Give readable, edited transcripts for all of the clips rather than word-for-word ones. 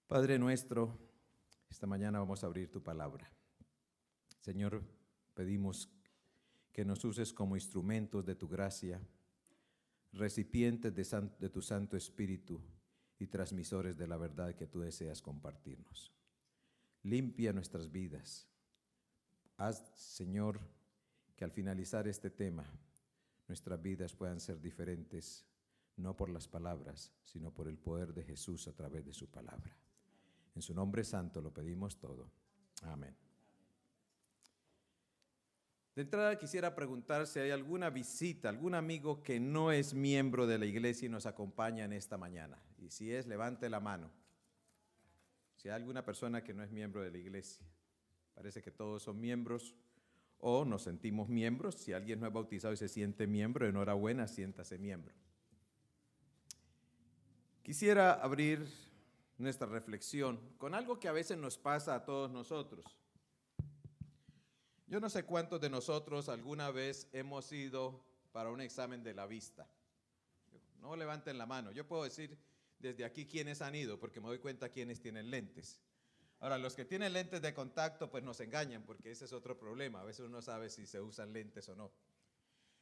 Padre nuestro, esta mañana vamos a abrir tu palabra. Señor, pedimos que nos uses como instrumentos de tu gracia, recipientes de tu Santo Espíritu y transmisores de la verdad que tú deseas compartirnos. Limpia nuestras vidas. Haz, Señor, que al finalizar este tema, nuestras vidas puedan ser diferentes, no por las palabras, sino por el poder de Jesús a través de su palabra. En su nombre santo lo pedimos todo. Amén. De entrada quisiera preguntar si hay alguna visita, algún amigo que no es miembro de la iglesia y nos acompaña en esta mañana. Y si es, levante la mano. Si hay alguna persona que no es miembro de la iglesia. Parece que todos son miembros o nos sentimos miembros. Si alguien no es bautizado y se siente miembro, enhorabuena, siéntase miembro. Quisiera abrir nuestra reflexión con algo que a veces nos pasa a todos nosotros. Yo no sé cuántos de nosotros alguna vez hemos ido para un examen de la vista. No levanten la mano. Yo puedo decir desde aquí quiénes han ido, porque me doy cuenta quiénes tienen lentes. Ahora, los que tienen lentes de contacto, pues nos engañan, porque ese es otro problema. A veces uno sabe si se usan lentes o no.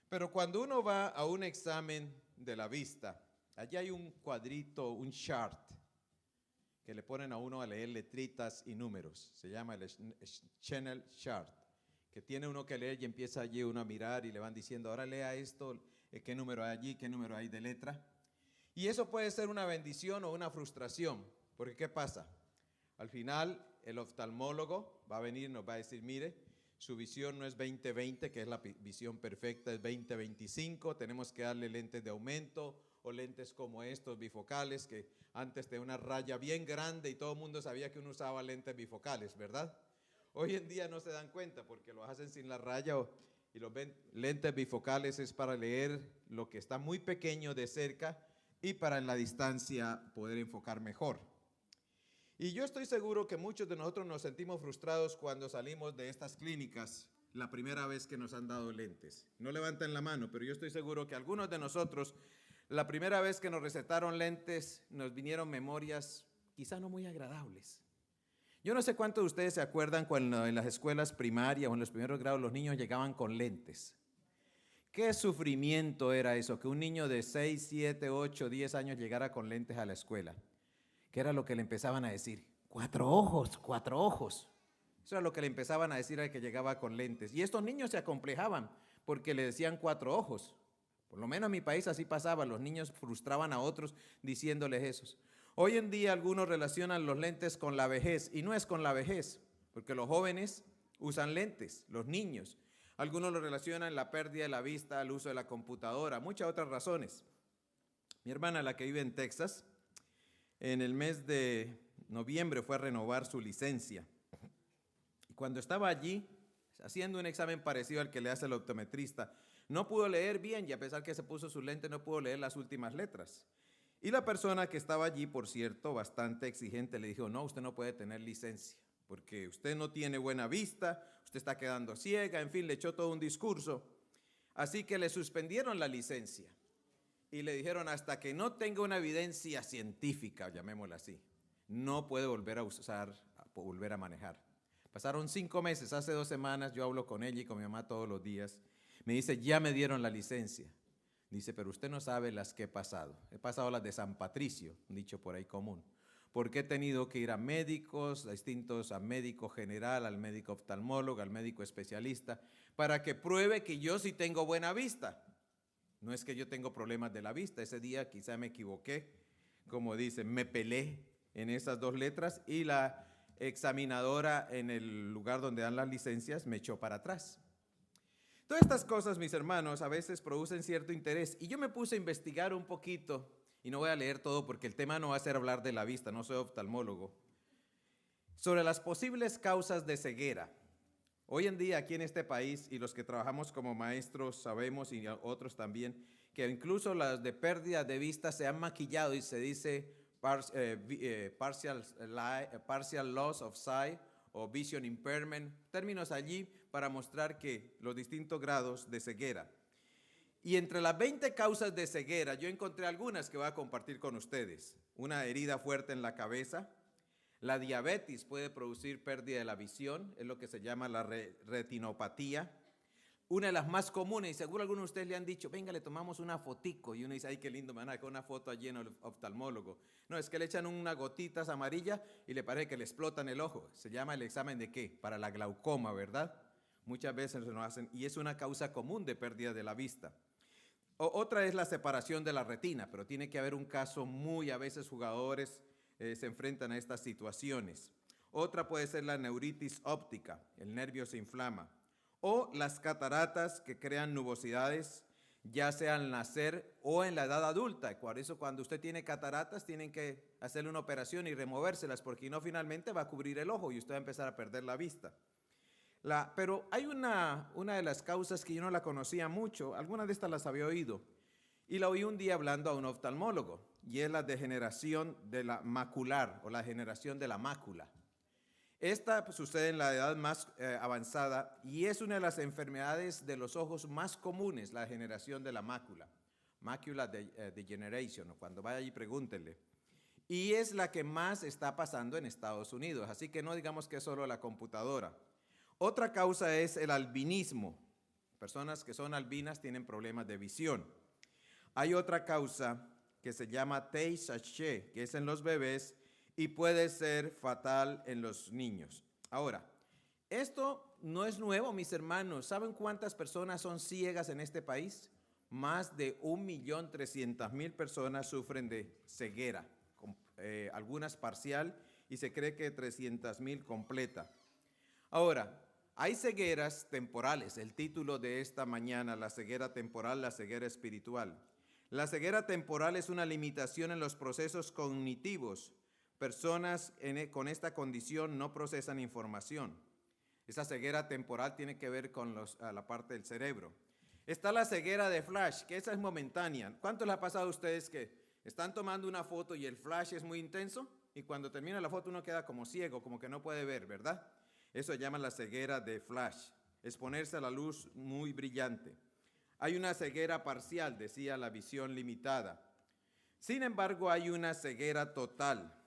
Pero cuando uno va a un examen de la vista, allí hay un cuadrito, un chart, que le ponen a uno a leer letritas y números. Se llama el Channel Chart, que tiene uno que leer y empieza allí uno a mirar y le van diciendo, ahora lea esto, qué número hay allí, qué número hay de letra. Y eso puede ser una bendición o una frustración, porque ¿qué pasa? Al final el oftalmólogo va a venir y nos va a decir, mire, su visión no es 20/20, que es la visión perfecta, es 20/25, tenemos que darle lentes de aumento o lentes como estos bifocales, que antes tenía una raya bien grande y todo el mundo sabía que uno usaba lentes bifocales, ¿verdad? Hoy en día no se dan cuenta porque lo hacen sin la raya y los lentes bifocales es para leer lo que está muy pequeño de cerca y para en la distancia poder enfocar mejor. Y yo estoy seguro que muchos de nosotros nos sentimos frustrados cuando salimos de estas clínicas la primera vez que nos han dado lentes. No levanten la mano, pero yo estoy seguro que algunos de nosotros, la primera vez que nos recetaron lentes, nos vinieron memorias quizá no muy agradables. Yo no sé cuántos de ustedes se acuerdan cuando en las escuelas primarias o en los primeros grados los niños llegaban con lentes. ¿Qué sufrimiento era eso? Que un niño de 6, 7, 8, 10 años llegara con lentes a la escuela. ¿Qué era lo que le empezaban a decir? 4 ojos, 4 ojos. Eso era lo que le empezaban a decir al que llegaba con lentes. Y estos niños se acomplejaban porque le decían 4 ojos. Por lo menos en mi país así pasaba, los niños frustraban a otros diciéndoles eso. Hoy en día algunos relacionan los lentes con la vejez y no es con la vejez, porque los jóvenes usan lentes, los niños. Algunos lo relacionan la pérdida de la vista, el uso de la computadora, muchas otras razones. Mi hermana, la que vive en Texas, en el mes de noviembre fue a renovar su licencia. Y cuando estaba allí, haciendo un examen parecido al que le hace el optometrista, no pudo leer bien y a pesar que se puso su lente no pudo leer las últimas letras. Y la persona que estaba allí, por cierto, bastante exigente, le dijo, no, usted no puede tener licencia, porque usted no tiene buena vista, usted está quedando ciega, en fin, le echó todo un discurso. Así que le suspendieron la licencia y le dijeron, hasta que no tenga una evidencia científica, llamémosla así, no puede volver a usar, volver a manejar. Pasaron 5 meses, hace 2 semanas yo hablo con ella y con mi mamá todos los días. Me dice, ya me dieron la licencia. Dice, pero usted no sabe las que he pasado. He pasado las de San Patricio, un dicho por ahí común. Porque he tenido que ir a médicos, distintos, al médico general, al médico oftalmólogo, al médico especialista, para que pruebe que yo sí tengo buena vista. No es que yo tengo problemas de la vista. Ese día quizá me equivoqué, como dicen, me pelé en esas 2 letras y la examinadora en el lugar donde dan las licencias me echó para atrás. Todas estas cosas, mis hermanos, a veces producen cierto interés y yo me puse a investigar un poquito y no voy a leer todo porque el tema no va a ser hablar de la vista, no soy oftalmólogo, sobre las posibles causas de ceguera. Hoy en día aquí en este país y los que trabajamos como maestros sabemos y otros también que incluso las de pérdida de vista se han maquillado y se dice partial loss of sight o vision impairment, términos allí para mostrar que los distintos grados de ceguera. Y entre las 20 causas de ceguera yo encontré algunas que voy a compartir con ustedes. Una herida fuerte en la cabeza, La diabetes puede producir pérdida de la visión, es lo que se llama la retinopatía. Una de las más comunes, y seguro algunos de ustedes le han dicho, venga, le tomamos una fotico, y uno dice, ay, qué lindo, me van a sacar una foto allí en el oftalmólogo. No, es que le echan unas gotitas amarillas y le parece que le explotan el ojo. Se llama el examen de ¿qué? Para la glaucoma, ¿verdad? Muchas veces lo hacen, y es una causa común de pérdida de la vista. Otra es la separación de la retina, pero tiene que haber un caso muy, a veces jugadores se enfrentan a estas situaciones. Otra puede ser la neuritis óptica, el nervio se inflama. O las cataratas que crean nubosidades, ya sea al nacer o en la edad adulta. Por eso cuando usted tiene cataratas, tienen que hacerle una operación y removérselas, porque no finalmente va a cubrir el ojo y usted va a empezar a perder la vista. Pero hay una de las causas que yo no la conocía mucho, algunas de estas las había oído, y la oí un día hablando a un oftalmólogo, y es la degeneración de la macular o la degeneración de la mácula. Esta sucede en la edad más avanzada y es una de las enfermedades de los ojos más comunes, la degeneración de la mácula, macular degeneration, o cuando vaya allí pregúntenle. Y es la que más está pasando en Estados Unidos, así que no digamos que es solo la computadora. Otra causa es el albinismo. Personas que son albinas tienen problemas de visión. Hay otra causa que se llama Tay-Sachs, que es en los bebés, y puede ser fatal en los niños. Ahora, esto no es nuevo, mis hermanos. ¿Saben cuántas personas son ciegas en este país? Más de 1.300.000 personas sufren de ceguera, algunas parcial y se cree que 300.000 completa. Ahora, hay cegueras temporales. El título de esta mañana, la ceguera temporal, la ceguera espiritual. La ceguera temporal es una limitación en los procesos cognitivos. Personas con esta condición no procesan información. Esa ceguera temporal tiene que ver con la parte del cerebro. Está la ceguera de flash, que esa es momentánea. ¿Cuánto les ha pasado a ustedes que están tomando una foto y el flash es muy intenso? Y cuando termina la foto uno queda como ciego, como que no puede ver, ¿verdad? Eso se llama la ceguera de flash, exponerse a la luz muy brillante. Hay una ceguera parcial, decía, la visión limitada. Sin embargo, hay una ceguera total,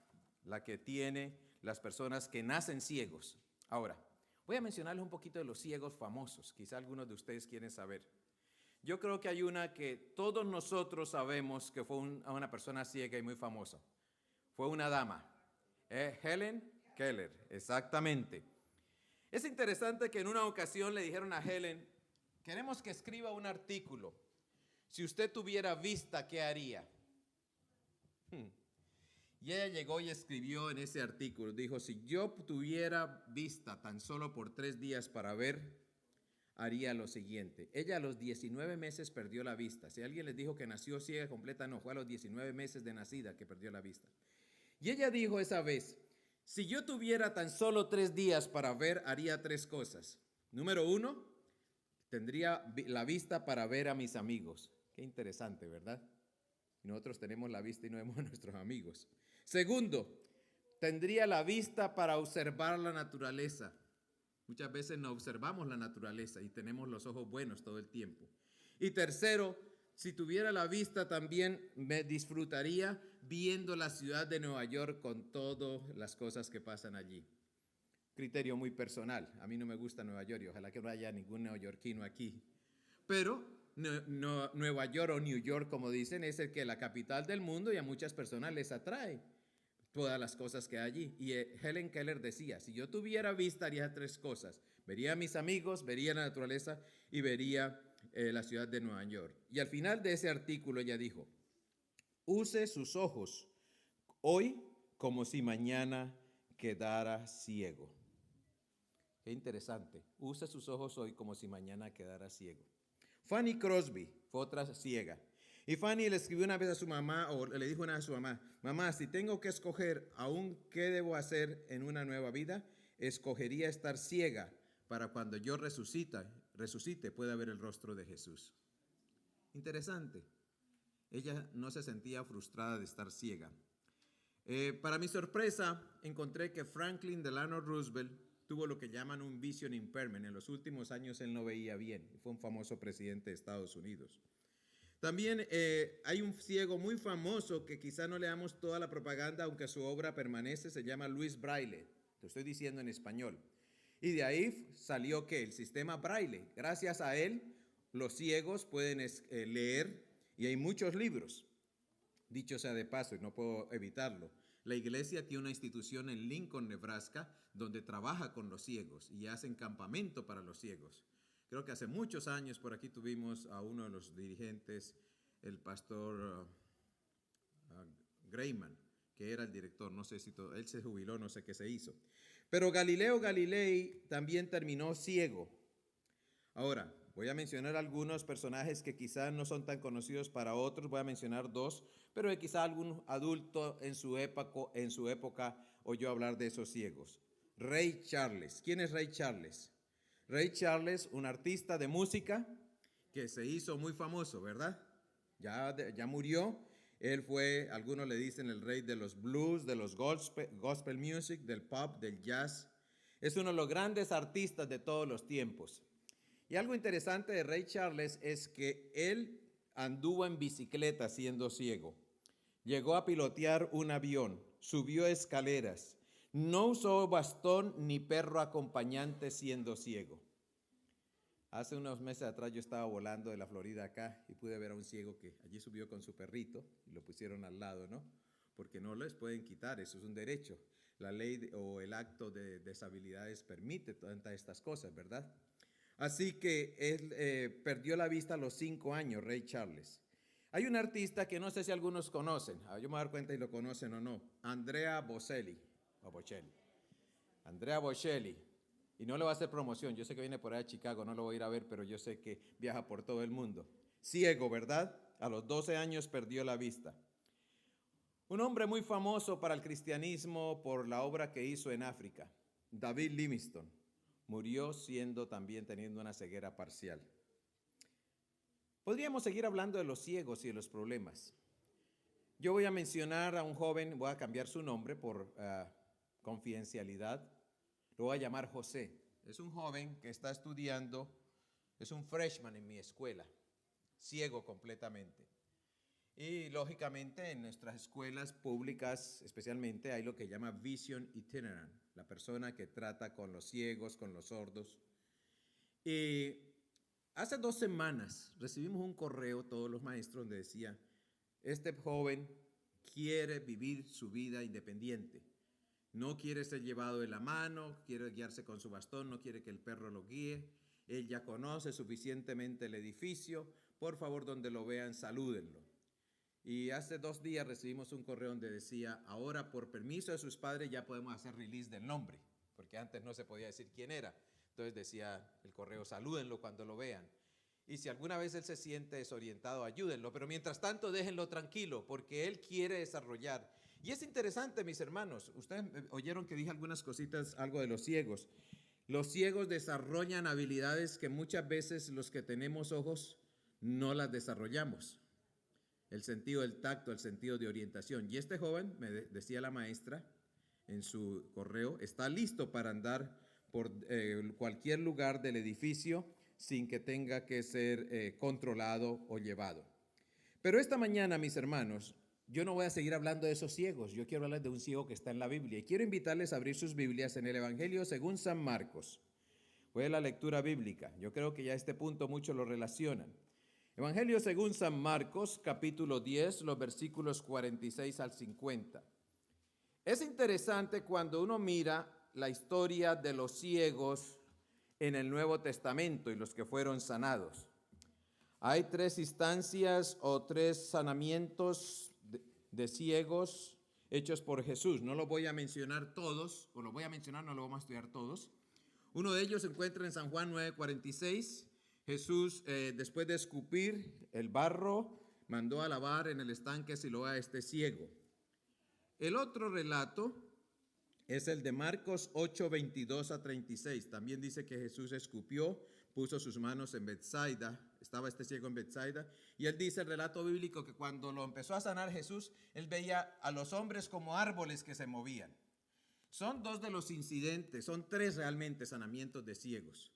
la que tiene las personas que nacen ciegos. Ahora, voy a mencionarles un poquito de los ciegos famosos. Quizá algunos de ustedes quieren saber. Yo creo que hay una que todos nosotros sabemos que fue una persona ciega y muy famosa. Fue una dama, Helen Keller, exactamente. Es interesante que en una ocasión le dijeron a Helen, queremos que escriba un artículo. Si usted tuviera vista, ¿qué haría? Y ella llegó y escribió en ese artículo, dijo, si yo tuviera vista tan solo por 3 días para ver, haría lo siguiente. Ella a los 19 meses perdió la vista. Si alguien les dijo que nació ciega completa, no, fue a los 19 meses de nacida que perdió la vista. Y ella dijo esa vez, si yo tuviera tan solo 3 días para ver, haría 3 cosas. Número 1, tendría la vista para ver a mis amigos. Qué interesante, ¿verdad? Nosotros tenemos la vista y no vemos a nuestros amigos. Segundo, tendría la vista para observar la naturaleza. Muchas veces no observamos la naturaleza y tenemos los ojos buenos todo el tiempo. Y tercero, si tuviera la vista también me disfrutaría viendo la ciudad de Nueva York con todas las cosas que pasan allí. Criterio muy personal. A mí no me gusta Nueva York y ojalá que no haya ningún neoyorquino aquí. Pero Nueva York o New York, como dicen, es la capital del mundo y a muchas personas les atrae todas las cosas que hay allí. Y Helen Keller decía, si yo tuviera vista haría 3 cosas. Vería a mis amigos, vería la naturaleza y vería la ciudad de Nueva York. Y al final de ese artículo ella dijo, use sus ojos hoy como si mañana quedara ciego. Qué interesante. Use sus ojos hoy como si mañana quedara ciego. Fanny Crosby fue otra ciega. Y Fanny le escribió una vez a su mamá, o le dijo una vez a su mamá, mamá, si tengo que escoger aún qué debo hacer en una nueva vida, escogería estar ciega para cuando yo resucite pueda ver el rostro de Jesús. Interesante. Ella no se sentía frustrada de estar ciega. Para mi sorpresa, encontré que Franklin Delano Roosevelt tuvo lo que llaman un vision impairment. En los últimos años él no veía bien. Fue un famoso presidente de Estados Unidos. También hay un ciego muy famoso que quizá no le damos toda la propaganda, aunque su obra permanece, se llama Louis Braille. Lo estoy diciendo en español. Y de ahí salió que el sistema Braille, gracias a él, los ciegos pueden leer y hay muchos libros. Dicho sea de paso, y no puedo evitarlo, la iglesia tiene una institución en Lincoln, Nebraska, donde trabaja con los ciegos y hacen campamento para los ciegos. Creo que hace muchos años por aquí tuvimos a uno de los dirigentes, el pastor Grayman, que era el director, no sé si él se jubiló, no sé qué se hizo. Pero Galileo Galilei también terminó ciego. Ahora, voy a mencionar algunos personajes que quizás no son tan conocidos para otros, voy a mencionar dos, pero quizá algún adulto en su época oyó hablar de esos ciegos. Ray Charles. ¿Quién es Ray Charles? Ray Charles, un artista de música que se hizo muy famoso, ¿verdad? Ya murió. Él fue, algunos le dicen, el rey de los blues, de los gospel music, del pop, del jazz. Es uno de los grandes artistas de todos los tiempos. Y algo interesante de Ray Charles es que él anduvo en bicicleta siendo ciego. Llegó a pilotear un avión, subió escaleras, no usó bastón ni perro acompañante siendo ciego. Hace unos meses atrás yo estaba volando de la Florida acá y pude ver a un ciego que allí subió con su perrito y lo pusieron al lado, ¿no? Porque no les pueden quitar, eso es un derecho. La ley o el acto de deshabilidades permite todas estas cosas, ¿verdad? Así que él perdió la vista a los 5 años, Ray Charles. Hay un artista que no sé si algunos conocen, yo me voy a dar cuenta si lo conocen o no, Andrea Bocelli, o Bocelli. Andrea Bocelli. Y no le va a hacer promoción, yo sé que viene por allá de Chicago, no lo voy a ir a ver, pero yo sé que viaja por todo el mundo. Ciego, ¿verdad? A los 12 años perdió la vista. Un hombre muy famoso para el cristianismo por la obra que hizo en África, David Livingstone, murió teniendo una ceguera parcial. Podríamos seguir hablando de los ciegos y de los problemas. Yo voy a mencionar a un joven, voy a cambiar su nombre por confidencialidad. Lo voy a llamar José. Es un joven que está estudiando, es un freshman en mi escuela, ciego completamente. Y lógicamente en nuestras escuelas públicas especialmente hay lo que llama Vision Itinerant, la persona que trata con los ciegos, con los sordos. Y hace 2 semanas recibimos un correo, todos los maestros, donde decía, este joven quiere vivir su vida independiente. No quiere ser llevado de la mano, quiere guiarse con su bastón, no quiere que el perro lo guíe. Él ya conoce suficientemente el edificio. Por favor, donde lo vean, salúdenlo. Y hace 2 días recibimos un correo donde decía, ahora por permiso de sus padres ya podemos hacer release del nombre, porque antes no se podía decir quién era. Entonces decía el correo, salúdenlo cuando lo vean. Y si alguna vez él se siente desorientado, ayúdenlo. Pero mientras tanto, déjenlo tranquilo, porque él quiere desarrollar. Y es interesante, mis hermanos, ustedes oyeron que dije algunas cositas, algo de los ciegos. Los ciegos desarrollan habilidades que muchas veces los que tenemos ojos no las desarrollamos. El sentido del tacto, el sentido de orientación. Y este joven, me decía la maestra en su correo, está listo para andar por cualquier lugar del edificio sin que tenga que ser controlado o llevado. Pero esta mañana, mis hermanos, yo no voy a seguir hablando de esos ciegos, yo quiero hablar de un ciego que está en la Biblia. Y quiero invitarles a abrir sus Biblias en el Evangelio según San Marcos. Fue la lectura bíblica, yo creo que ya a este punto muchos lo relacionan. Evangelio según San Marcos, capítulo 10, los versículos 46 al 50. Es interesante cuando uno mira la historia de los ciegos en el Nuevo Testamento y los que fueron sanados. Hay 3 instancias o 3 sanamientos de ciegos hechos por Jesús. No los voy a mencionar todos, o los voy a mencionar, no los vamos a estudiar todos. Uno de ellos se encuentra en San Juan 9:46. Jesús, después de escupir el barro, mandó a lavar en el estanque Siloé a este ciego. El otro relato es el de Marcos 8:22 a 36. También dice que Jesús escupió, puso sus manos en Betsaida, estaba este ciego en Betsaida, y él dice el relato bíblico que cuando lo empezó a sanar Jesús, él veía a los hombres como árboles que se movían. Son 2 de los incidentes, son 3 realmente sanamientos de ciegos.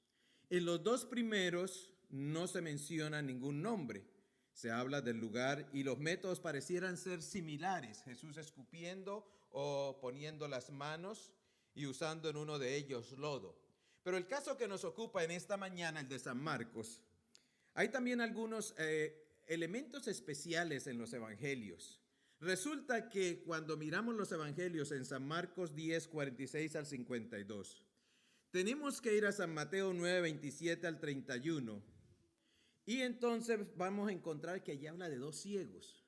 En los 2 primeros no se menciona ningún nombre, Se habla del lugar y los métodos parecieran ser similares. Jesús escupiendo o poniendo las manos y usando en uno de ellos lodo. Pero el caso que nos ocupa en esta mañana, el de San Marcos, hay también algunos elementos especiales en los evangelios. Resulta que cuando miramos los evangelios en San Marcos 10, 46 al 52, tenemos que ir a San Mateo 9, 27 al 31. Y entonces vamos a encontrar que allí habla de dos ciegos.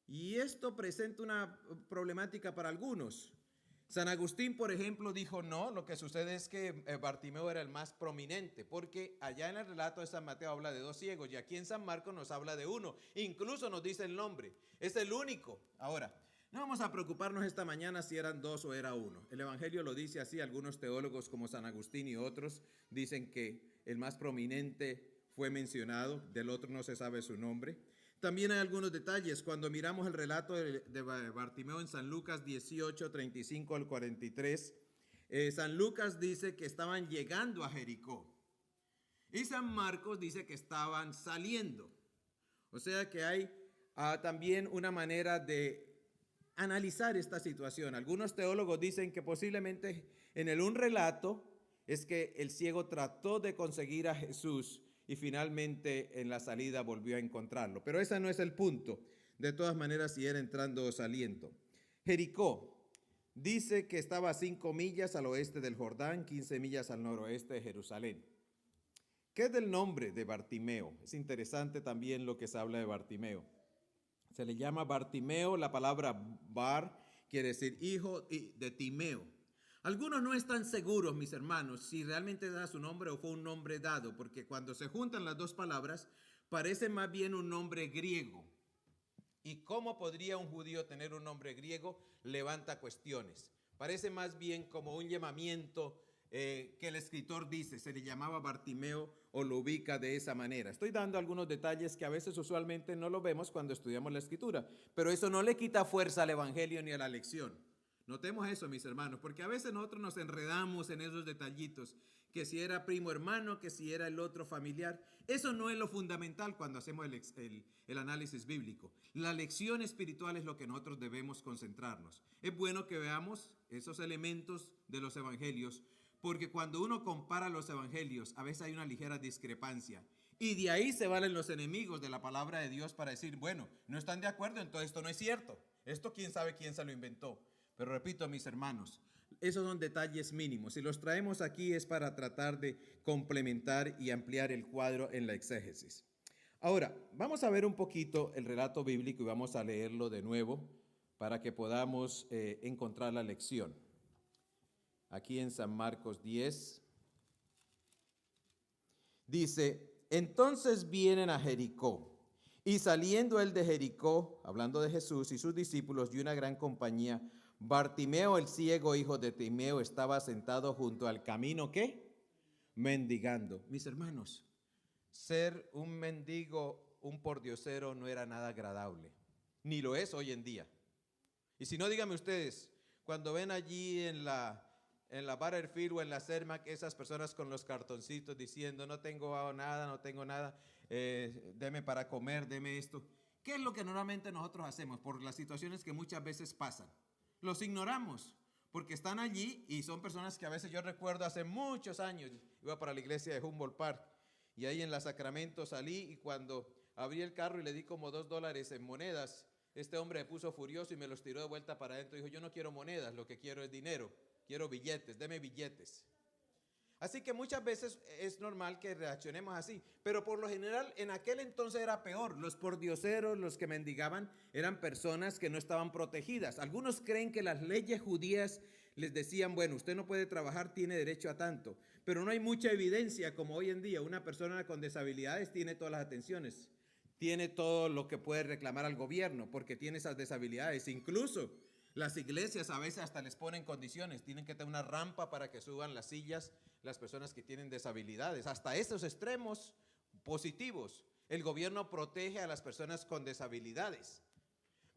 Y esto presenta una problemática para algunos. San Agustín, por ejemplo, dijo no, lo que sucede es que Bartimeo era el más prominente, porque allá en el relato de San Mateo habla de dos ciegos y aquí en San Marcos nos habla de uno. Incluso nos dice el nombre, es el único. Ahora, no vamos a preocuparnos esta mañana si eran dos o era uno. El Evangelio lo dice así, algunos teólogos como San Agustín y otros dicen que el más prominente fue mencionado, del otro no se sabe su nombre. También hay algunos detalles. Cuando miramos el relato de Bartimeo en San Lucas 18, 35 al 43, San Lucas dice que estaban llegando a Jericó. Y San Marcos dice que estaban saliendo. O sea que hay también una manera de analizar esta situación. Algunos teólogos dicen que posiblemente en un relato es que el ciego trató de conseguir a Jesús y finalmente en la salida volvió a encontrarlo. Pero ese no es el punto. De todas maneras, si era entrando o saliendo. Jericó dice que estaba a 5 millas al oeste del Jordán, 15 millas al noroeste de Jerusalén. ¿Qué es del nombre de Bartimeo? Es interesante también lo que se habla de Bartimeo. Se le llama Bartimeo, la palabra bar quiere decir hijo de Timeo. Algunos no están seguros, mis hermanos, si realmente da su nombre o fue un nombre dado, porque cuando se juntan las dos palabras, parece más bien un nombre griego. ¿Y cómo podría un judío tener un nombre griego? Levanta cuestiones. Parece más bien como un llamamiento que el escritor dice, se le llamaba Bartimeo o lo ubica de esa manera. Estoy dando algunos detalles que a veces usualmente no lo vemos cuando estudiamos la escritura, pero eso no le quita fuerza al evangelio ni a la lección. Notemos eso, mis hermanos, porque a veces nosotros nos enredamos en esos detallitos, que si era primo hermano, que si era el otro familiar. Eso no es lo fundamental cuando hacemos el análisis bíblico. La lección espiritual es lo que nosotros debemos concentrarnos. Es bueno que veamos esos elementos de los evangelios, porque cuando uno compara los evangelios, a veces hay una ligera discrepancia. Y de ahí se valen los enemigos de la palabra de Dios para decir, bueno, no están de acuerdo, entonces esto no es cierto. Esto quién sabe quién se lo inventó. Pero repito, mis hermanos, esos son detalles mínimos. Si los traemos aquí es para tratar de complementar y ampliar el cuadro en la exégesis. Ahora, vamos a ver un poquito el relato bíblico y vamos a leerlo de nuevo para que podamos encontrar la lección. Aquí en San Marcos 10, dice, entonces vienen a Jericó, y saliendo él de Jericó, hablando de Jesús y sus discípulos y una gran compañía, Bartimeo el ciego, hijo de Timeo, estaba sentado junto al camino, ¿qué? Mendigando. Mis hermanos, ser un mendigo, un pordiosero no era nada agradable, ni lo es hoy en día. Y si no, díganme ustedes, cuando ven allí en la Butterfield o en la Cermac, esas personas con los cartoncitos diciendo, no tengo nada, deme para comer, deme esto. ¿Qué es lo que normalmente nosotros hacemos por las situaciones que muchas veces pasan? Los ignoramos, porque están allí y son personas que a veces yo recuerdo hace muchos años, iba para la iglesia de Humboldt Park y ahí en la Sacramento salí y cuando abrí el carro y le di como $2 en monedas, este hombre me puso furioso y me los tiró de vuelta para adentro. Dijo, yo no quiero monedas, lo que quiero es dinero, quiero billetes, deme billetes. Así que muchas veces es normal que reaccionemos así, pero por lo general en aquel entonces era peor. Los pordioseros, los que mendigaban, eran personas que no estaban protegidas. Algunos creen que las leyes judías les decían, bueno, usted no puede trabajar, tiene derecho a tanto, pero no hay mucha evidencia como hoy en día. Una persona con deshabilidades tiene todas las atenciones, tiene todo lo que puede reclamar al gobierno porque tiene esas deshabilidades. Incluso las iglesias a veces hasta les ponen condiciones, tienen que tener una rampa para que suban las sillas las personas que tienen deshabilidades. Hasta esos extremos positivos, el gobierno protege a las personas con deshabilidades.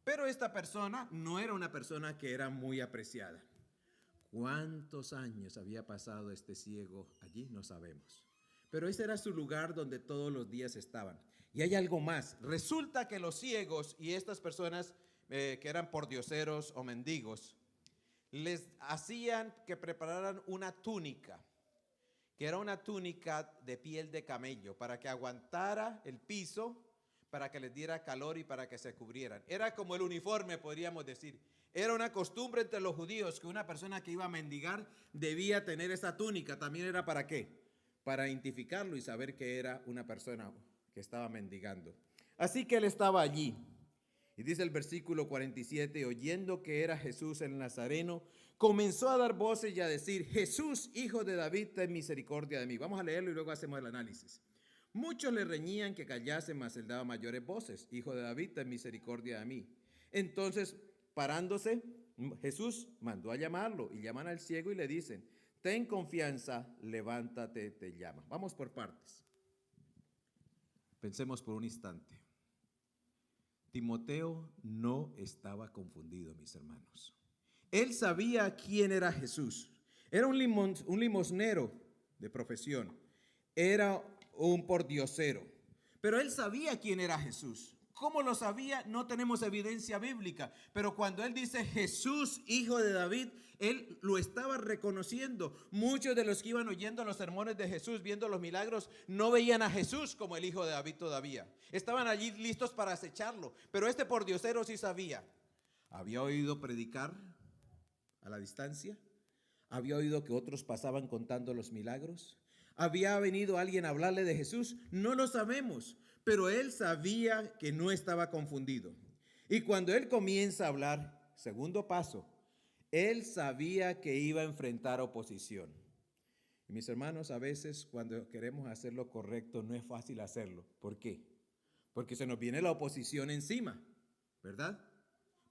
Pero esta persona no era una persona que era muy apreciada. ¿Cuántos años había pasado este ciego allí? No sabemos. Pero ese era su lugar donde todos los días estaban. Y hay algo más. Resulta que los ciegos y estas personas que eran pordioseros o mendigos, les hacían que prepararan una túnica, que era una túnica de piel de camello, para que aguantara el piso, para que les diera calor y para que se cubrieran. Era como el uniforme, podríamos decir. Era una costumbre entre los judíos que una persona que iba a mendigar debía tener esa túnica. También era ¿para qué? Para identificarlo y saber que era una persona que estaba mendigando. Así que él estaba allí. Y dice el versículo 47, oyendo que era Jesús el Nazareno, comenzó a dar voces y a decir, Jesús, hijo de David, ten misericordia de mí. Vamos a leerlo y luego hacemos el análisis. Muchos le reñían que callase, mas él daba mayores voces, hijo de David, ten misericordia de mí. Entonces, parándose, Jesús mandó a llamarlo y llaman al ciego y le dicen, ten confianza, levántate, te llama. Vamos por partes. Pensemos por un instante. Timoteo no estaba confundido, mis hermanos. Él sabía quién era Jesús. Era un limosnero de profesión. Era un pordiosero. Pero él sabía quién era Jesús. ¿Cómo lo sabía? No tenemos evidencia bíblica. Pero cuando él dice Jesús, hijo de David, él lo estaba reconociendo. Muchos de los que iban oyendo los sermones de Jesús, viendo los milagros, no veían a Jesús como el hijo de David todavía. Estaban allí listos para acecharlo. Pero este pordiosero sí sabía. Había oído predicar a la distancia. Había oído que otros pasaban contando los milagros. ¿Había venido alguien a hablarle de Jesús? No lo sabemos, pero él sabía que no estaba confundido. Y cuando él comienza a hablar, segundo paso, él sabía que iba a enfrentar oposición. Y mis hermanos, a veces cuando queremos hacer lo correcto no es fácil hacerlo. ¿Por qué? Porque se nos viene la oposición encima, ¿verdad?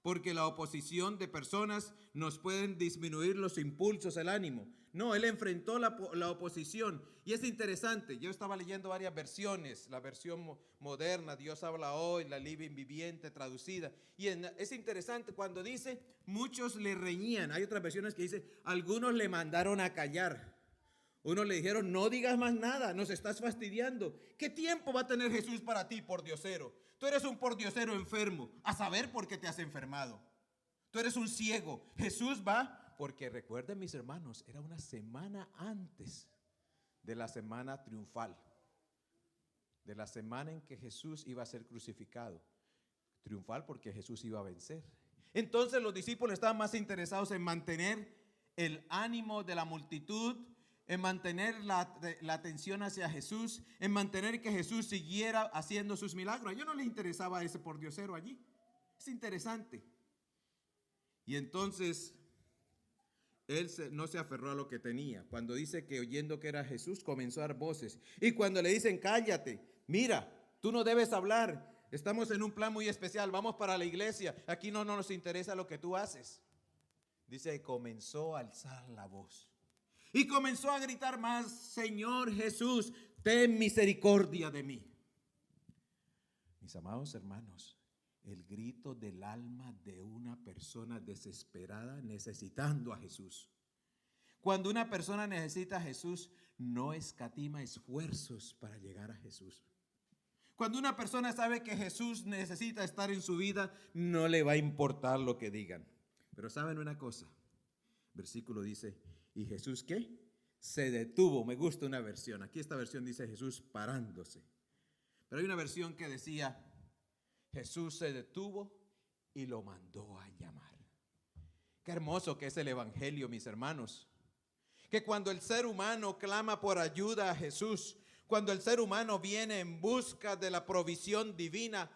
Porque la oposición de personas nos pueden disminuir los impulsos, el ánimo. No, él enfrentó la oposición. Y es interesante, yo estaba leyendo varias versiones, la versión moderna, Dios habla hoy, la Living Viviente traducida. Y es interesante cuando dice, muchos le reñían. Hay otras versiones que dice, algunos le mandaron a callar. Unos le dijeron, no digas más nada, nos estás fastidiando. ¿Qué tiempo va a tener Jesús para ti, pordiosero? Tú eres un pordiosero enfermo, a saber por qué te has enfermado. Tú eres un ciego. Jesús va, porque recuerden mis hermanos, era una semana antes de la semana triunfal, de la semana en que Jesús iba a ser crucificado. Triunfal porque Jesús iba a vencer. Entonces los discípulos estaban más interesados en mantener el ánimo de la multitud, en mantener la atención hacia Jesús, en mantener que Jesús siguiera haciendo sus milagros. A ellos no les interesaba ese pordiosero allí. Es interesante. Y entonces él no se aferró a lo que tenía. Cuando dice que oyendo que era Jesús, comenzó a dar voces. Y cuando le dicen, cállate, mira, tú no debes hablar. Estamos en un plan muy especial, vamos para la iglesia. Aquí no nos interesa lo que tú haces. Dice, comenzó a alzar la voz. Y comenzó a gritar más, Señor Jesús, ten misericordia de mí. Mis amados hermanos, el grito del alma de una persona desesperada necesitando a Jesús. Cuando una persona necesita a Jesús, no escatima esfuerzos para llegar a Jesús. Cuando una persona sabe que Jesús necesita estar en su vida, no le va a importar lo que digan. Pero ¿saben una cosa? Versículo dice, ¿y Jesús qué? Se detuvo. Me gusta una versión. Aquí esta versión dice Jesús parándose. Pero hay una versión que decía, Jesús se detuvo y lo mandó a llamar. Qué hermoso que es el evangelio, mis hermanos. Que cuando el ser humano clama por ayuda a Jesús, cuando el ser humano viene en busca de la provisión divina,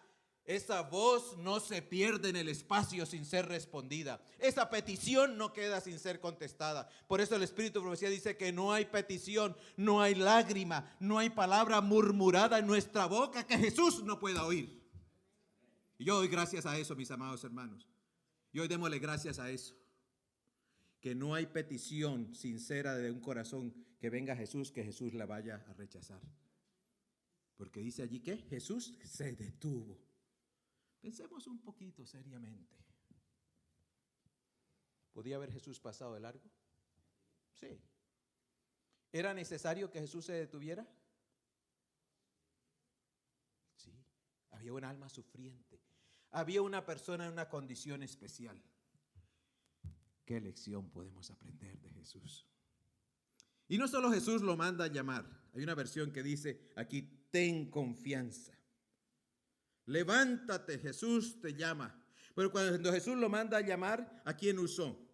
esa voz no se pierde en el espacio sin ser respondida. Esa petición no queda sin ser contestada. Por eso el Espíritu de Profecía dice que no hay petición, no hay lágrima, no hay palabra murmurada en nuestra boca que Jesús no pueda oír. Y yo doy gracias a eso, mis amados hermanos. Y hoy démosle gracias a eso. Que no hay petición sincera de un corazón que venga a Jesús, que Jesús la vaya a rechazar. Porque dice allí que Jesús se detuvo. Pensemos un poquito seriamente. ¿Podía haber Jesús pasado de largo? Sí. ¿Era necesario que Jesús se detuviera? Sí. había un alma sufriente, había una persona en una condición especial. ¿Qué lección podemos aprender de Jesús? Y no solo Jesús lo manda a llamar. Hay una versión que dice aquí, ten confianza. Levántate, Jesús te llama. Pero cuando Jesús lo manda a llamar, ¿a quién usó?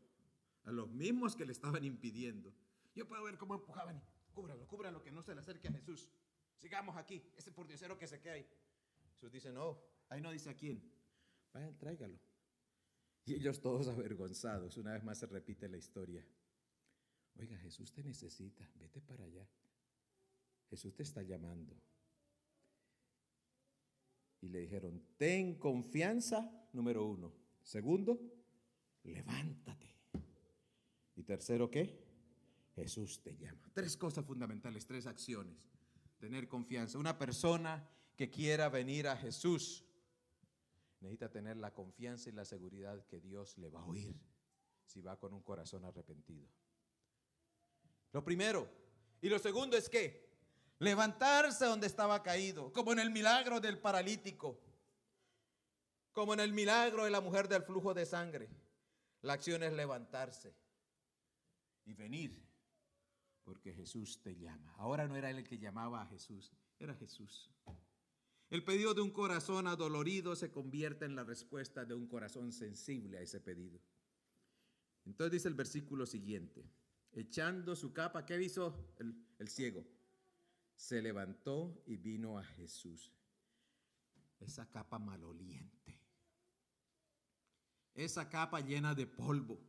A los mismos que le estaban impidiendo. Yo puedo ver cómo empujaban. Cúbralo, que no se le acerque a Jesús. Sigamos aquí, ese pordiosero que se queda ahí. Jesús dice, no, ahí no dice a quién. Vayan, tráigalo. Y ellos todos avergonzados. Una vez más se repite la historia. Oiga, Jesús te necesita, vete para allá. Jesús te está llamando. Y le dijeron, ten confianza, número 1. Segundo, levántate. Y tercero, ¿qué? Jesús te llama. 3 cosas fundamentales, 3 acciones. Tener confianza. Una persona que quiera venir a Jesús necesita tener la confianza y la seguridad que Dios le va a oír si va con un corazón arrepentido. Lo primero. Y lo segundo es que levantarse donde estaba caído, como en el milagro del paralítico, como en el milagro de la mujer del flujo de sangre. La acción es levantarse y venir, porque Jesús te llama. Ahora no era él el que llamaba a Jesús, era Jesús. El pedido de un corazón adolorido se convierte en la respuesta de un corazón sensible a ese pedido. Entonces dice el versículo siguiente, echando su capa, ¿qué hizo el ciego? Se levantó y vino a Jesús. Esa capa maloliente, esa capa llena de polvo,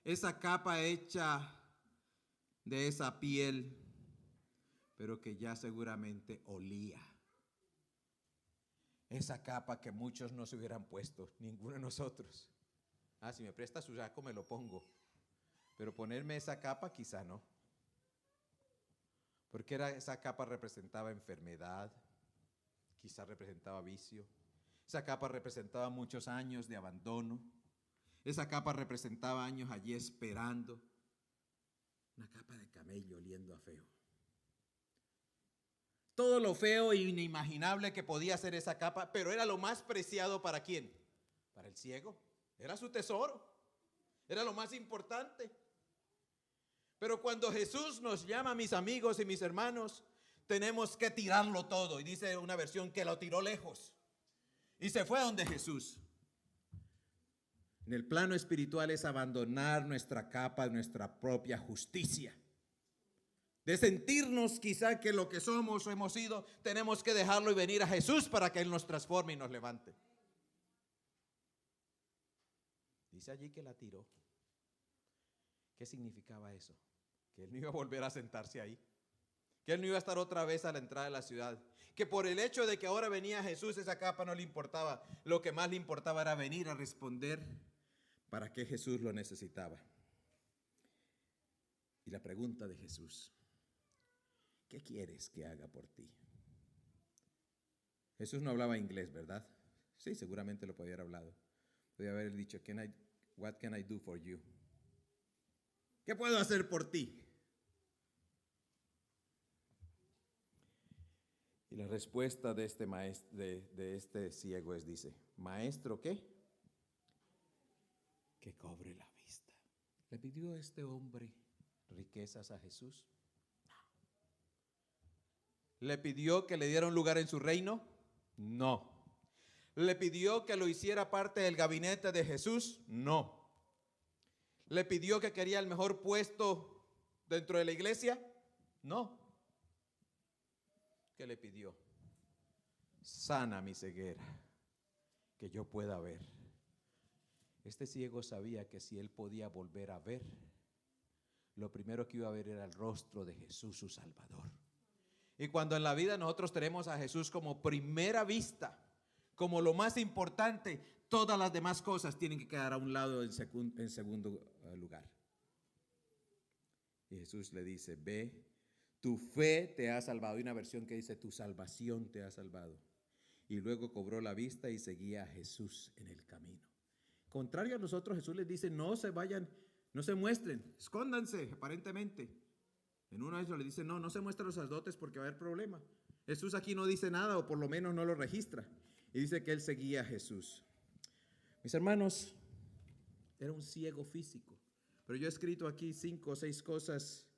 esa capa hecha de esa piel, pero que ya seguramente olía. Esa capa que muchos no se hubieran puesto, ninguno de nosotros. Si me presta su saco me lo pongo, pero ponerme esa capa quizá no. Porque esa capa representaba enfermedad, quizá representaba vicio. Esa capa representaba muchos años de abandono. Esa capa representaba años allí esperando. Una capa de camello oliendo a feo. Todo lo feo e inimaginable que podía ser esa capa, pero era lo más preciado ¿para quién? Para el ciego. Era su tesoro. Era lo más importante. Pero cuando Jesús nos llama, mis amigos y mis hermanos, tenemos que tirarlo todo. Y dice una versión que lo tiró lejos. Y se fue a donde Jesús. En el plano espiritual es abandonar nuestra capa, nuestra propia justicia. De sentirnos quizá que lo que somos o hemos sido, tenemos que dejarlo y venir a Jesús para que Él nos transforme y nos levante. Dice allí que la tiró. ¿Qué significaba eso? Que Él no iba a volver a sentarse ahí. Que Él no iba a estar otra vez a la entrada de la ciudad. Que por el hecho de que ahora venía Jesús, esa capa no le importaba. Lo que más le importaba era venir a responder para qué Jesús lo necesitaba. Y la pregunta de Jesús, ¿qué quieres que haga por ti? Jesús no hablaba inglés, ¿verdad? Sí, seguramente lo podía haber hablado. Podría haber dicho, what can I do for you? ¿Qué puedo hacer por ti? Y la respuesta de este maestro, de este ciego dice, maestro, ¿qué? Que cobre la vista. ¿Le pidió este hombre riquezas a Jesús? No. ¿Le pidió que le diera un lugar en su reino? No. ¿Le pidió que lo hiciera parte del gabinete de Jesús? No. ¿Le pidió que quería el mejor puesto dentro de la iglesia? No. ¿Qué le pidió? Sana mi ceguera, que yo pueda ver. Este ciego sabía que si él podía volver a ver, lo primero que iba a ver era el rostro de Jesús, su Salvador. Y cuando en la vida nosotros tenemos a Jesús como primera vista, como lo más importante, todas las demás cosas tienen que quedar a un lado en segundo lugar. Y Jesús le dice, ve, tu fe te ha salvado. Hay una versión que dice, tu salvación te ha salvado. Y luego cobró la vista y seguía a Jesús en el camino. Contrario a nosotros, Jesús les dice, no se vayan, no se muestren, escóndanse aparentemente. En uno de ellos le dice, no se muestren los sacerdotes porque va a haber problema. Jesús aquí no dice nada, o por lo menos no lo registra. Y dice que él seguía a Jesús. Mis hermanos, era un ciego físico. Pero yo he escrito aquí 5 o 6 cosas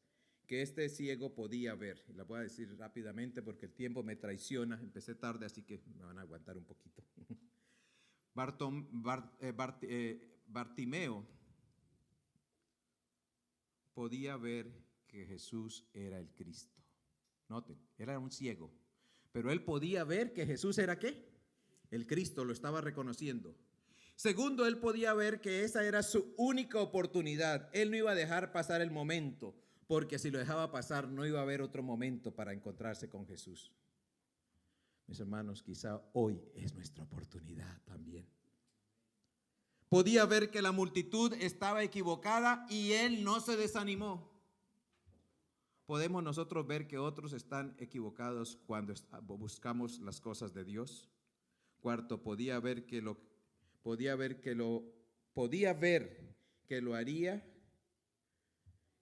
que este ciego podía ver. Y las voy a decir rápidamente porque el tiempo me traiciona. Empecé tarde, así que me van a aguantar un poquito. Bartimeo podía ver que Jesús era el Cristo. Noten, era un ciego, pero él podía ver que Jesús era ¿qué? El Cristo, lo estaba reconociendo. Segundo, él podía ver que esa era su única oportunidad. Él no iba a dejar pasar el momento, porque si lo dejaba pasar no iba a haber otro momento para encontrarse con Jesús. Mis hermanos, quizá hoy es nuestra oportunidad también. Podía ver que la multitud estaba equivocada y él no se desanimó. ¿Podemos nosotros ver que otros están equivocados cuando buscamos las cosas de Dios? Cuarto, podía ver que lo haría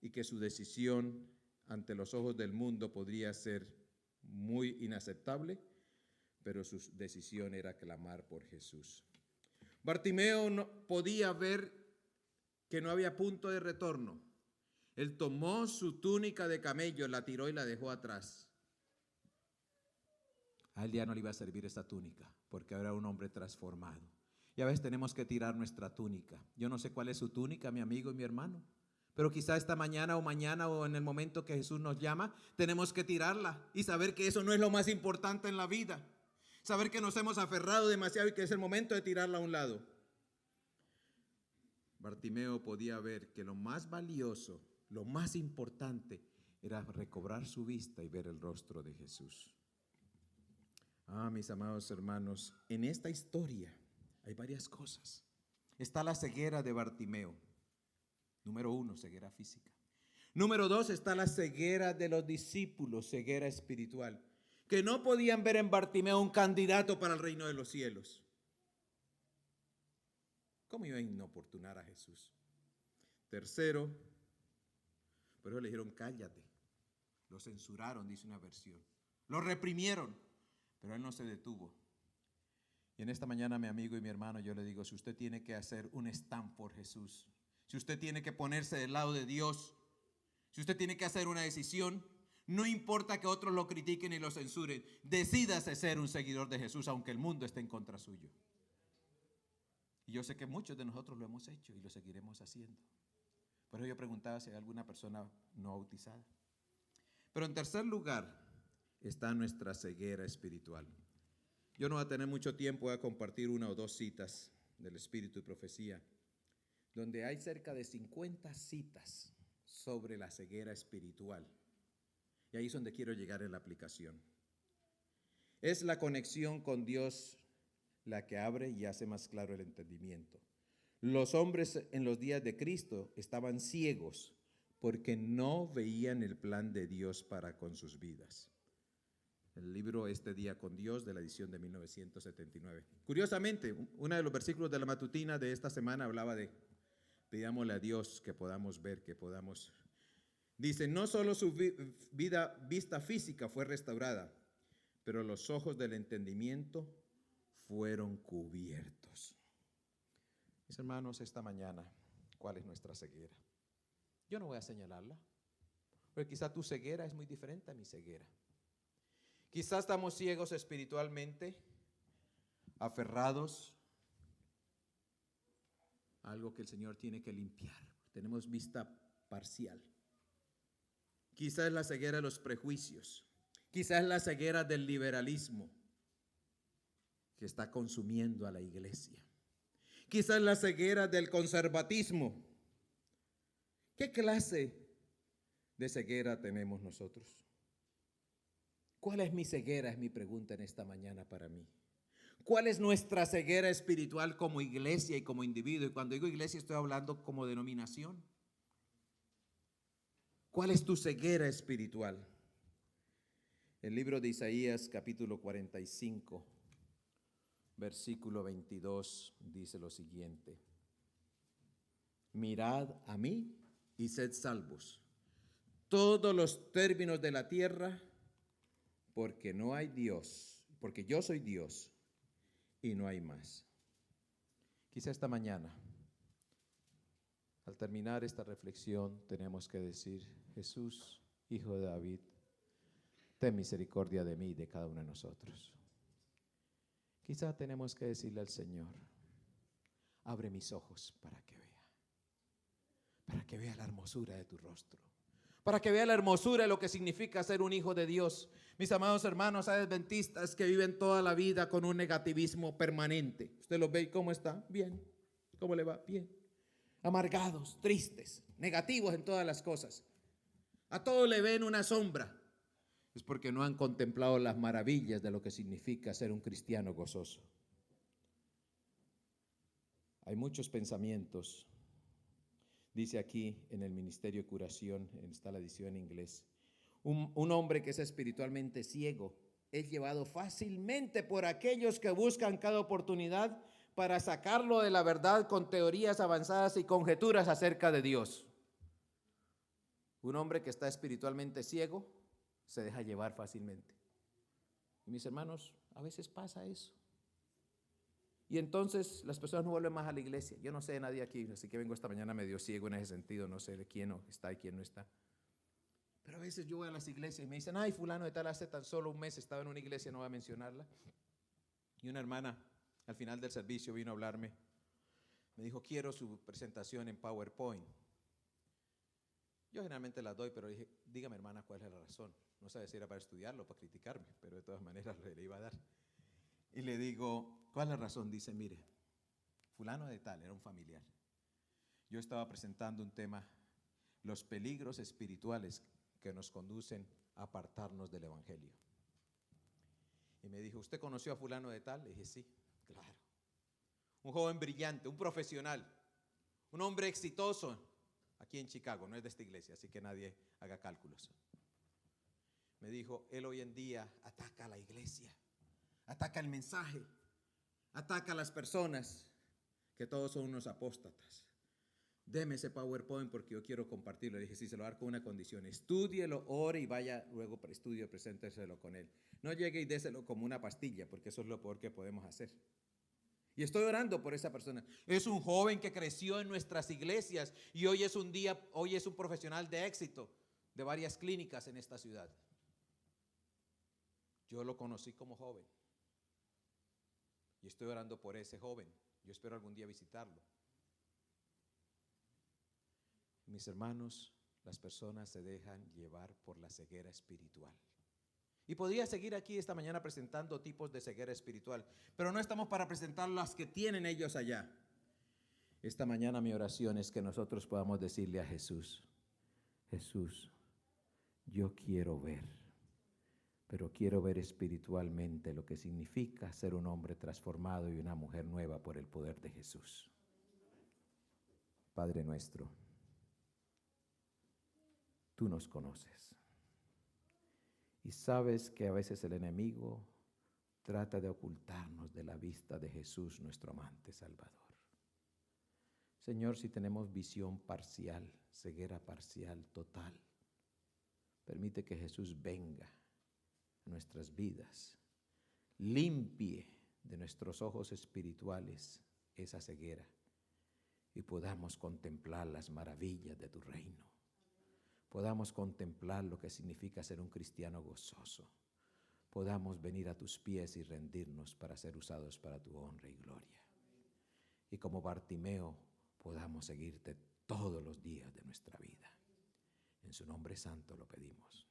y que su decisión ante los ojos del mundo podría ser muy inaceptable, pero su decisión era clamar por Jesús. Bartimeo no podía ver que no había punto de retorno. Él tomó su túnica de camello, la tiró y la dejó atrás. A él ya no le iba a servir esa túnica, porque ahora era un hombre transformado. Y a veces tenemos que tirar nuestra túnica. Yo no sé cuál es su túnica, mi amigo y mi hermano, pero quizá esta mañana o en el momento que Jesús nos llama, tenemos que tirarla y saber que eso no es lo más importante en la vida. Saber que nos hemos aferrado demasiado y que es el momento de tirarla a un lado. Bartimeo podía ver que lo más valioso, lo más importante, era recobrar su vista y ver el rostro de Jesús. Mis amados hermanos, en esta historia hay varias cosas. Está la ceguera de Bartimeo. Número 1, ceguera física. Número 2, está la ceguera de los discípulos, ceguera espiritual, que no podían ver en Bartimeo un candidato para el reino de los cielos. ¿Cómo iba a inoportunar a Jesús? Tercero, por eso le dijeron cállate. Lo censuraron, dice una versión. Lo reprimieron, pero él no se detuvo. Y en esta mañana, mi amigo y mi hermano, yo le digo, si usted tiene que hacer un stand por Jesús, si usted tiene que ponerse del lado de Dios, si usted tiene que hacer una decisión, no importa que otros lo critiquen y lo censuren, decídase ser un seguidor de Jesús, aunque el mundo esté en contra suyo. Y yo sé que muchos de nosotros lo hemos hecho y lo seguiremos haciendo. Por eso yo preguntaba si hay alguna persona no bautizada. Pero en tercer lugar está nuestra ceguera espiritual. Yo no voy a tener mucho tiempo, voy a compartir 1 o 2 citas del Espíritu y Profecía, donde hay cerca de 50 citas sobre la ceguera espiritual. Y ahí es donde quiero llegar en la aplicación. Es la conexión con Dios la que abre y hace más claro el entendimiento. Los hombres en los días de Cristo estaban ciegos porque no veían el plan de Dios para con sus vidas. El libro Este Día con Dios, de la edición de 1979. Curiosamente, uno de los versículos de la matutina de esta semana hablaba de pidámosle a Dios que podamos ver, que podamos. Dice, no solo su vista física fue restaurada, pero los ojos del entendimiento fueron cubiertos. Mis hermanos, esta mañana, ¿cuál es nuestra ceguera? Yo no voy a señalarla, porque quizá tu ceguera es muy diferente a mi ceguera. Quizás estamos ciegos espiritualmente, aferrados a algo que el Señor tiene que limpiar. Tenemos vista parcial. Quizás es la ceguera de los prejuicios. Quizás es la ceguera del liberalismo que está consumiendo a la iglesia. Quizás es la ceguera del conservatismo. ¿Qué clase de ceguera tenemos nosotros? ¿Cuál es mi ceguera? Es mi pregunta en esta mañana para mí. ¿Cuál es nuestra ceguera espiritual como iglesia y como individuo? Y cuando digo iglesia estoy hablando como denominación. ¿Cuál es tu ceguera espiritual? El libro de Isaías, capítulo 45, versículo 22, dice lo siguiente. Mirad a mí y sed salvos, todos los términos de la tierra, porque no hay Dios, porque yo soy Dios y no hay más. Quizá esta mañana, al terminar esta reflexión, tenemos que decir: Jesús, Hijo de David, ten misericordia de mí y de cada uno de nosotros. Quizá tenemos que decirle al Señor: abre mis ojos para que vea la hermosura de tu rostro, para que vea la hermosura de lo que significa ser un hijo de Dios. Mis amados hermanos adventistas que viven toda la vida con un negativismo permanente. ¿Usted los ve y cómo está? Bien. ¿Cómo le va? Bien. Amargados, tristes, negativos en todas las cosas. A todo le ven una sombra. Es porque no han contemplado las maravillas de lo que significa ser un cristiano gozoso. Hay muchos pensamientos. Dice aquí en el Ministerio de Curación, está la edición en inglés, un hombre que es espiritualmente ciego es llevado fácilmente por aquellos que buscan cada oportunidad para sacarlo de la verdad con teorías avanzadas y conjeturas acerca de Dios. Un hombre que está espiritualmente ciego se deja llevar fácilmente. Y mis hermanos, a veces pasa eso. Y entonces las personas no vuelven más a la iglesia. Yo no sé de nadie aquí, así que vengo esta mañana medio ciego en ese sentido, no sé de quién está y quién no está. Pero a veces yo voy a las iglesias y me dicen: ay, fulano de tal hace tan solo un mes estaba en una iglesia, no voy a mencionarla. Y una hermana al final del servicio vino a hablarme. Me dijo: quiero su presentación en PowerPoint. Yo generalmente las doy, pero dije: dígame, hermana, ¿cuál es la razón? No sabía si era para estudiarlo o para criticarme, pero de todas maneras le iba a dar. Y le digo: ¿cuál es la razón? Dice: mire, fulano de tal, era un familiar. Yo estaba presentando un tema: los peligros espirituales que nos conducen a apartarnos del evangelio. Y me dijo: ¿usted conoció a fulano de tal? Le dije: sí, claro. Un joven brillante, un profesional, un hombre exitoso aquí en Chicago, no es de esta iglesia, así que nadie haga cálculos. Me dijo: él hoy en día ataca a la iglesia, ataca el mensaje, ataca a las personas, que todos son unos apóstatas. Deme ese PowerPoint porque yo quiero compartirlo. Le dije: sí, se lo va a dar con una condición: estúdielo, ore y vaya luego para estudio, presénteselo con él. No llegue y déselo como una pastilla, porque eso es lo peor que podemos hacer. Y estoy orando por esa persona. Es un joven que creció en nuestras iglesias y hoy es un profesional de éxito de varias clínicas en esta ciudad. Yo lo conocí como joven y estoy orando por ese joven. Yo espero algún día visitarlo. Mis hermanos, las personas se dejan llevar por la ceguera espiritual. Y podría seguir aquí esta mañana presentando tipos de ceguera espiritual, pero no estamos para presentar las que tienen ellos allá. Esta mañana mi oración es que nosotros podamos decirle a Jesús: Jesús, yo quiero ver, pero quiero ver espiritualmente lo que significa ser un hombre transformado y una mujer nueva por el poder de Jesús. Padre nuestro, tú nos conoces y sabes que a veces el enemigo trata de ocultarnos de la vista de Jesús, nuestro amante Salvador. Señor, si tenemos visión parcial, ceguera parcial, total, permite que Jesús venga a nuestras vidas, limpie de nuestros ojos espirituales esa ceguera y podamos contemplar las maravillas de tu reino. Podamos contemplar lo que significa ser un cristiano gozoso. Podamos venir a tus pies y rendirnos para ser usados para tu honra y gloria. Y como Bartimeo, podamos seguirte todos los días de nuestra vida. En su nombre santo lo pedimos.